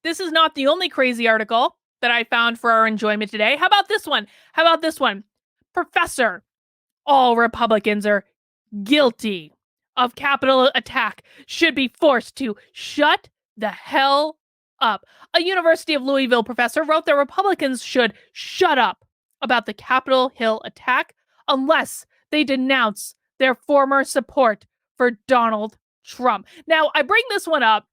This is not the only crazy article that I found for our enjoyment today. How about this one? How about this one? Professor, all Republicans are guilty of Capitol attack should be forced to shut the hell up. A University of Louisville professor wrote that Republicans should shut up about the Capitol Hill attack unless they denounce their former support for Donald Trump. Now, I bring this one up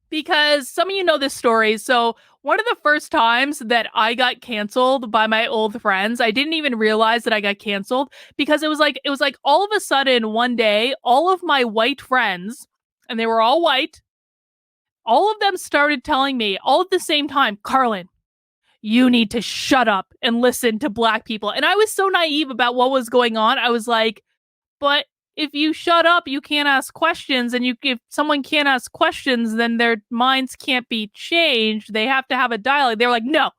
because some of you know this story. So, one of the first times that I got canceled by my old friends, I didn't even realize that I got canceled because it was like all of a sudden one day, all of my white friends, and they were all white, all of them started telling me all at the same time, Carlin, you need to shut up and listen to black people. And I was so naive about what was going on. I was like, but if you shut up, you can't ask questions. And if someone can't ask questions, then their minds can't be changed. They have to have a dialogue. They're like, no,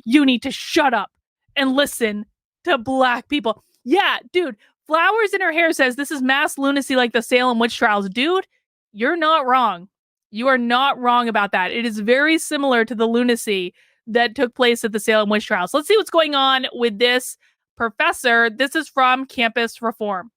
you need to shut up and listen to black people. Yeah, dude, Flowers in her hair says this is mass lunacy like the Salem witch trials. Dude, you're not wrong. You are not wrong about that. It is very similar to the lunacy that took place at the Salem witch trials. Let's see what's going on with this professor. This is from Campus Reform.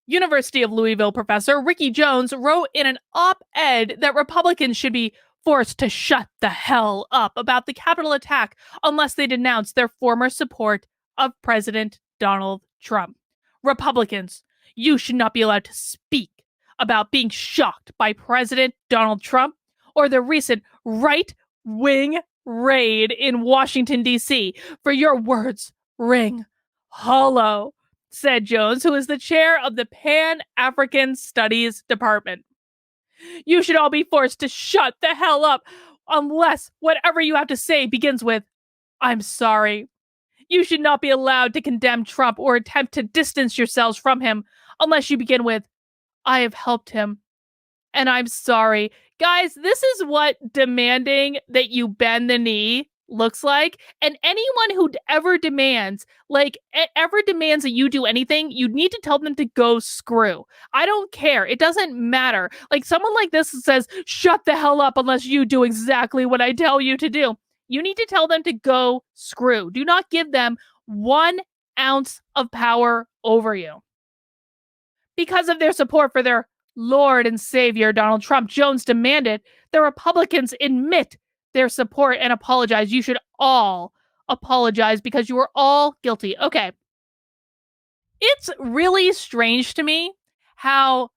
University of Louisville professor Ricky Jones wrote in an op-ed that Republicans should be forced to shut the hell up about the Capitol attack unless they denounce their former support of President Donald Trump. Republicans, you should not be allowed to speak about being shocked by President Donald Trump or the recent right-wing raid in Washington, D.C. For your words ring hollow, said Jones, who is the chair of the Pan-African Studies Department. You should all be forced to shut the hell up unless whatever you have to say begins with, I'm sorry. You should not be allowed to condemn Trump or attempt to distance yourselves from him unless you begin with, I have helped him and I'm sorry. Guys, this is what demanding that you bend the knee looks like. And anyone who ever demands that you do anything, you need to tell them to go screw. I don't care. It doesn't matter. Like someone like this says, shut the hell up unless you do exactly what I tell you to do. You need to tell them to go screw. Do not give them 1 ounce of power over you. Because of their support for their Lord and Savior, Donald Trump, Jones demanded the Republicans admit their support and apologize. You should all apologize because you were all guilty. Okay. It's really strange to me how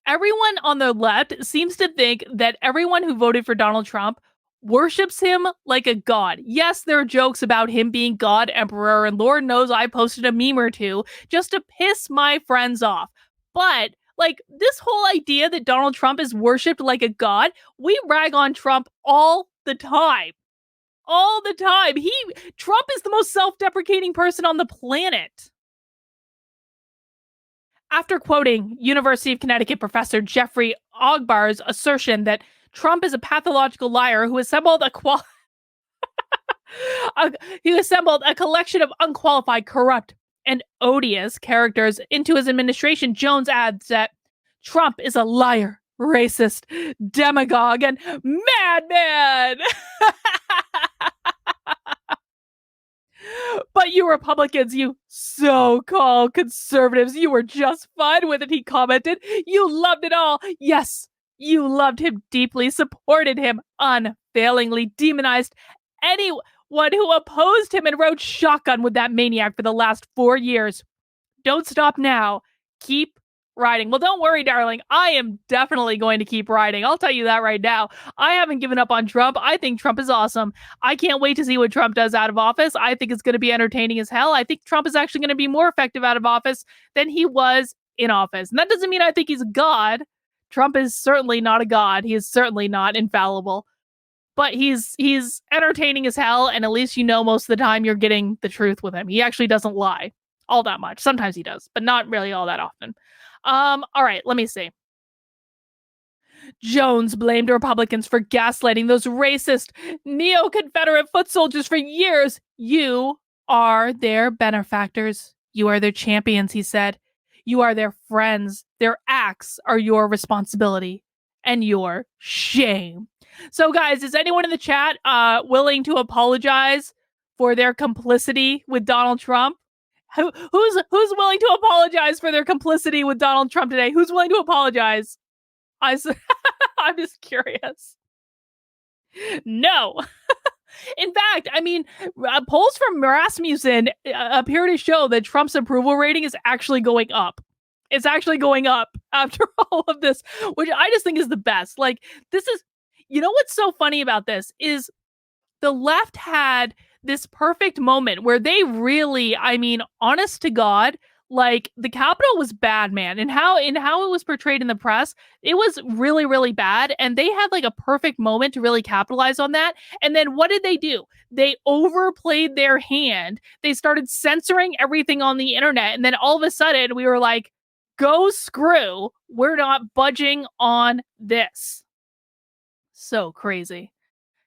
everyone on the left seems to think that everyone who voted for Donald Trump worships him like a god. Yes, there are jokes about him being God Emperor, and Lord knows I posted a meme or two just to piss my friends off. But like this whole idea that Donald Trump is worshipped like a god, we rag on Trump all the time. All the time. Trump is the most self-deprecating person on the planet. After quoting University of Connecticut professor Jeffrey Ogbar's assertion that Trump is a pathological liar who assembled a collection of unqualified, corrupt, and odious characters into his administration, Jones adds that Trump is a liar, racist, demagogue, and madman. But you Republicans, you so-called conservatives, you were just fine with it, he commented. You loved it all. Yes, you loved him deeply, supported him unfailingly, demonized anyone who opposed him, and rode shotgun with that maniac for the last 4 years. Don't stop now. Keep riding. Well, don't worry, darling. I am definitely going to keep riding. I'll tell you that right now. I haven't given up on Trump. I think Trump is awesome. I can't wait to see what Trump does out of office. I think it's going to be entertaining as hell. I think Trump is actually going to be more effective out of office than he was in office. And that doesn't mean I think he's a god. Trump is certainly not a god. He is certainly not infallible. But he's entertaining as hell, and at least you know most of the time you're getting the truth with him. He actually doesn't lie all that much. Sometimes he does, but not really all that often. All right, let me see. Jones blamed Republicans for gaslighting those racist neo-Confederate foot soldiers for years. You are their benefactors. You are their champions, he said. You are their friends. Their acts are your responsibility. and your shame. So, guys, is anyone in the chat willing to apologize for their complicity with Donald Trump? Who's willing to apologize for their complicity with Donald Trump today? Who's willing to apologize? I'm just curious. No. In fact, I mean, polls from Rasmussen appear to show that Trump's approval rating is actually going up. It's actually going up after all of this, which I just think is the best. Like, this is, you know what's so funny about this is the left had this perfect moment where they really, I mean, honest to God, like the Capitol was bad, man. And how it was portrayed in the press, it was really, really bad. And they had like a perfect moment to really capitalize on that. And then what did they do? They overplayed their hand. They started censoring everything on the internet. And then all of a sudden we were like, go screw. We're not budging on this. So crazy.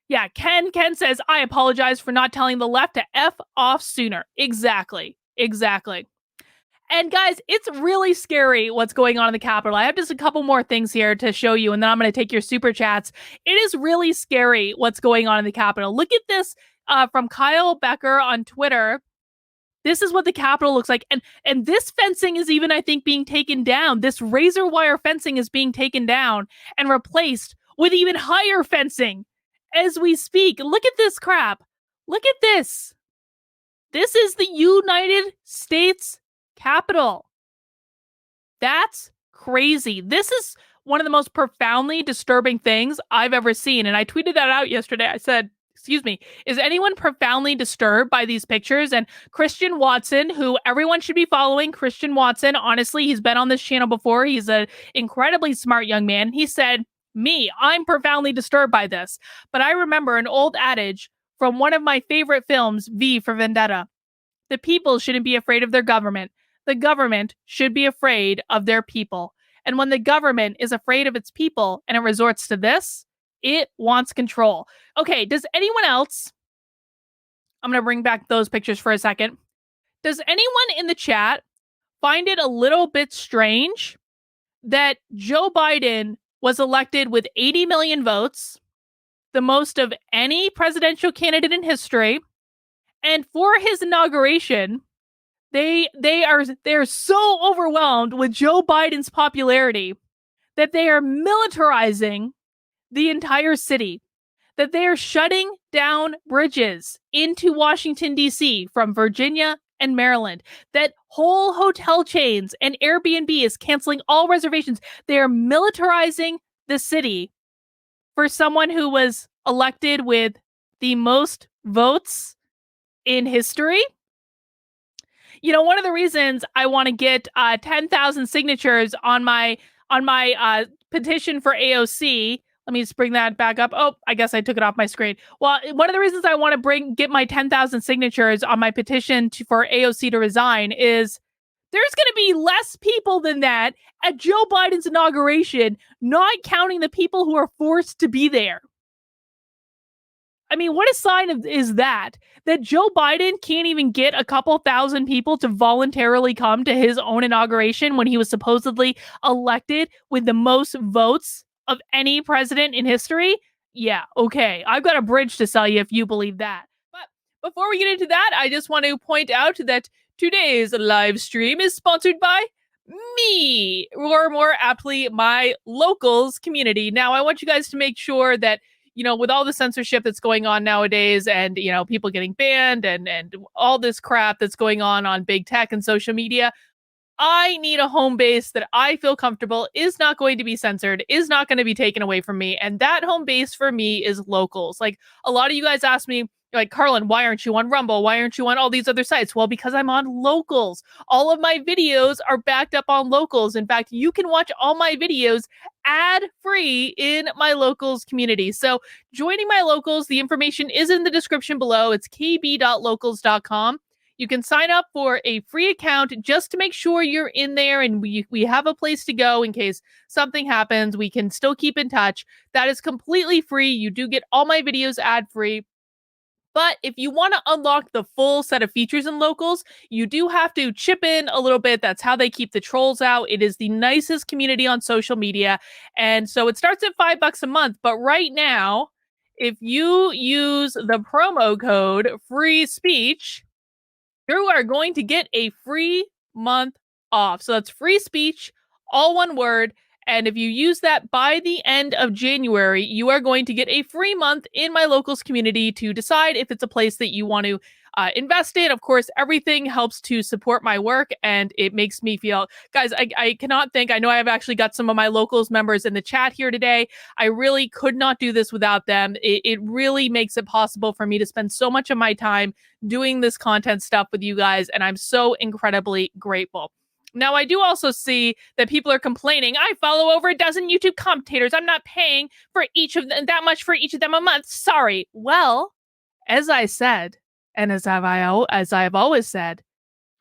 Yeah, Ken says, I apologize for not telling the left to F off sooner. Exactly. And guys, it's really scary what's going on in the Capitol. I have just a couple more things here to show you, and then I'm going to take your super chats. It is really scary what's going on in the Capitol. Look at this from Kyle Becker on Twitter. This is what the Capitol looks like. And this fencing is even, I think, being taken down. This razor wire fencing is being taken down and replaced with even higher fencing as we speak. Look at this crap. Look at this. This is the United States Capitol. That's crazy. This is one of the most profoundly disturbing things I've ever seen. And I tweeted that out yesterday. I said, excuse me, is anyone profoundly disturbed by these pictures? And Christian Watson, who everyone should be following, Christian Watson, honestly, he's been on this channel before. He's an incredibly smart young man. He said, I'm profoundly disturbed by this. But I remember an old adage from one of my favorite films, V for Vendetta. The people shouldn't be afraid of their government. The government should be afraid of their people. And when the government is afraid of its people and it resorts to this, it wants control. Okay, does anyone else, I'm going to bring back those pictures for a second. Does anyone in the chat find it a little bit strange that Joe Biden was elected with 80 million votes, the most of any presidential candidate in history, and for his inauguration, they're so overwhelmed with Joe Biden's popularity that they are militarizing the entire city, that they are shutting down bridges into Washington, D.C. from Virginia and Maryland, that whole hotel chains and Airbnb is canceling all reservations. They are militarizing the city for someone who was elected with the most votes in history. You know, one of the reasons I want to get 10,000 signatures on my petition for AOC. Let me just bring that back up. Oh, I guess I took it off my screen. Well, one of the reasons I want to get my 10,000 signatures on my petition for AOC to resign is there's going to be less people than that at Joe Biden's inauguration, not counting the people who are forced to be there. I mean, what a sign is that Joe Biden can't even get a couple thousand people to voluntarily come to his own inauguration when he was supposedly elected with the most votes of any president in history? Yeah, okay. I've got a bridge to sell you if you believe that. But before we get into that, I just want to point out that today's live stream is sponsored by me, or more aptly, my locals community. Now, I want you guys to make sure that, you know, with all the censorship that's going on nowadays and, you know, people getting banned and all this crap that's going on big tech and social media, I need a home base that I feel comfortable is not going to be censored, is not going to be taken away from me. And that home base for me is locals. Like, a lot of you guys ask me, like, Carlin, why aren't you on Rumble? Why aren't you on all these other sites? Well, because I'm on locals. All of my videos are backed up on locals. In fact, you can watch all my videos ad-free in my locals community. So joining my locals, the information is in the description below. It's kb.locals.com. You can sign up for a free account just to make sure you're in there and we have a place to go in case something happens. We can still keep in touch. That is completely free. You do get all my videos ad-free. But if you want to unlock the full set of features in locals, you do have to chip in a little bit. That's how they keep the trolls out. It is the nicest community on social media. And so it starts at $5 a month. But right now, if you use the promo code free speech, you are going to get a free month off. So that's free speech, all one word. And if you use that by the end of January, you are going to get a free month in my locals community to decide if it's a place that you want to invest in. Of course, everything helps to support my work, and it makes me feel, guys, I cannot think. I know I have actually got some of my locals members in the chat here today. I really could not do this without them. It really makes it possible for me to spend so much of my time doing this content stuff with you guys, and I'm so incredibly grateful. Now, I do also see that people are complaining. I follow over a dozen YouTube commentators. I'm not paying for each of them that much for each of them a month. Sorry. Well, as I said, and as I have always said,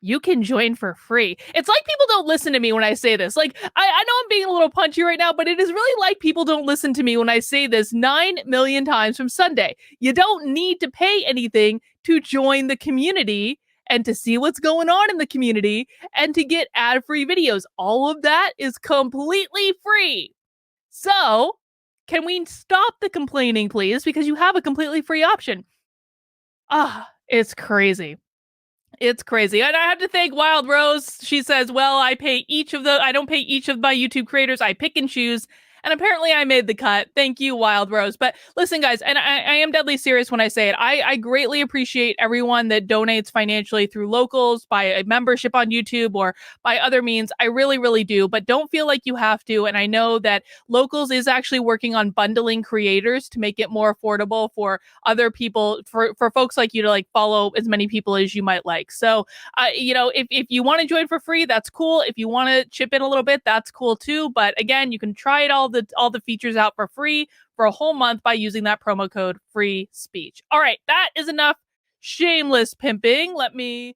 you can join for free. It's like people don't listen to me when I say this. Like, I know I'm being a little punchy right now, but it is really like people don't listen to me when I say this 9 million times from Sunday. You don't need to pay anything to join the community and to see what's going on in the community and to get ad-free videos. All of that is completely free. So, can we stop the complaining, please? Because you have a completely free option. It's crazy. It's crazy. And I have to thank Wild Rose. She says, well, I don't pay each of my YouTube creators. I pick and choose. And apparently I made the cut. Thank you, Wild Rose. But listen, guys, and I am deadly serious when I say it. I greatly appreciate everyone that donates financially through locals, by a membership on YouTube, or by other means. I really, really do. But don't feel like you have to. And I know that locals is actually working on bundling creators to make it more affordable for other people, for folks like you to like follow as many people as you might like. So, if you want to join for free, that's cool. If you want to chip in a little bit, that's cool too. But again, you can try it all the features out for free for a whole month by using that promo code free speech. All right, that is enough shameless pimping. Let me